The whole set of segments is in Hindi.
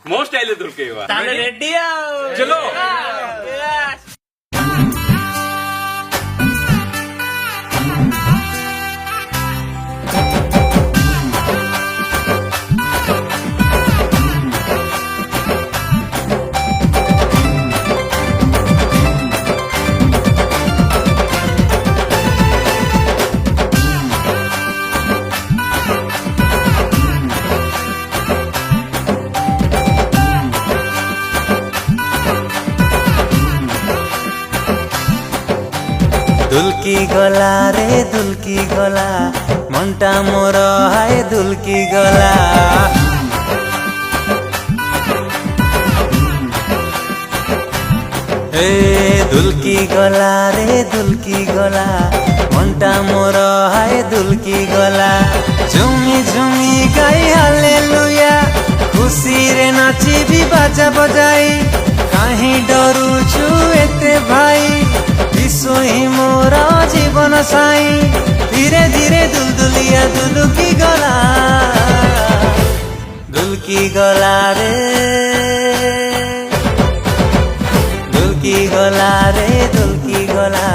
ମୋ ଷ୍ଟାଇଲରେ ଧୁଲକେଇବା। ତାହେଲେ ରେଡି ଆଉ ଚଲୋ। दुल्की गला रे दुल्की गला मनटा मोर हाय दुल्की गला ए दुल्की गला रे दुल्की गला मनटा मोर हाय दुल्की गला झुमी झुमी गाई हालेलुया खुशी रे नाची भी बाजा बजाई काहीं डरुछु एते भाई विश्व ही मोर जीवन साई धीरे धीरे दुलदुलिया दुलकी गला दुलकी गला रे दुलकी गला रे दुलकी गला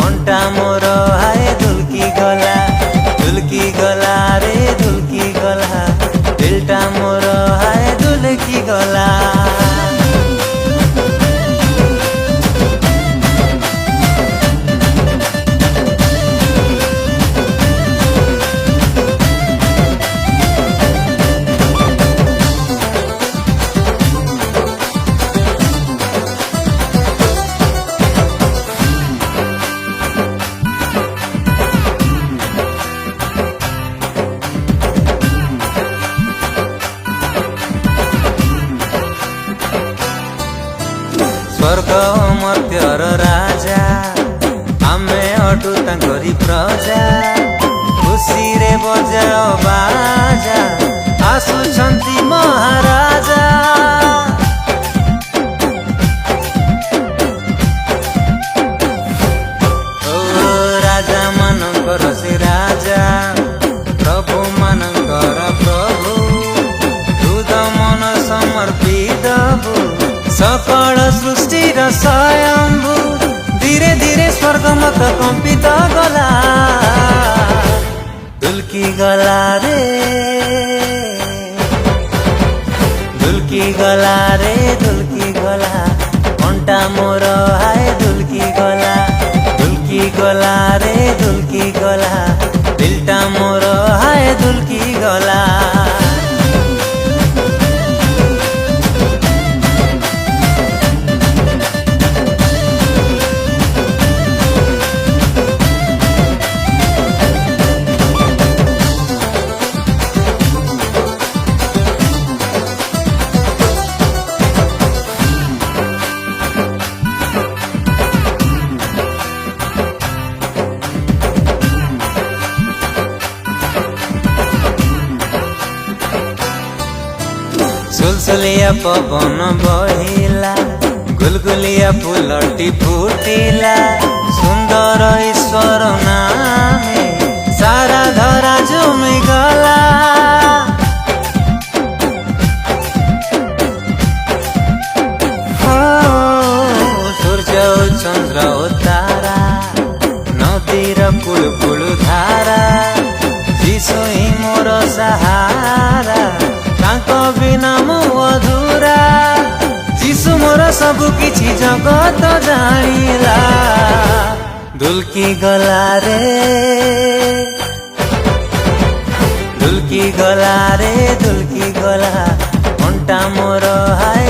मनटा मोर हाय दुलकी गला दुलकी गला रे दुलकी गला दिलटा मोर हाय दुलकी गला स्वर्ग मर्त्यर राजा आमे अटु तांकरी प्रजा खुशी रे बजाओ बाजा आसुछंती महाराजा ओ राजा मानकर से राजा प्रभु मानकर प्रभु दूध मन समर्पित सकल सृष्टिर स्वयंभू धीरे धीरे स्वर्ग मत कंपित गला दुलकी गला रे दुलकी गला रे दुलकी गला मनटा मोर हाय दुलकी गला दुलकी गला रे दुलकी गला दिलटा मोर हाय दुलकी गला सुलसुलिया पवन बहिला गुलगुलिया फूलटी फुटिला सुंदर ईश्वर नामे सारा धरा जमी गला सूर्य चंद्र तारा नदीर कुल कुल धारा जीशु ही मोर सहारा तांको बिना मु अधूरा जीशु मोर सबु किछि जगत जानिला दुलकी गला रे दुलकी गला रे दुलकी गला मनटा मोर हाय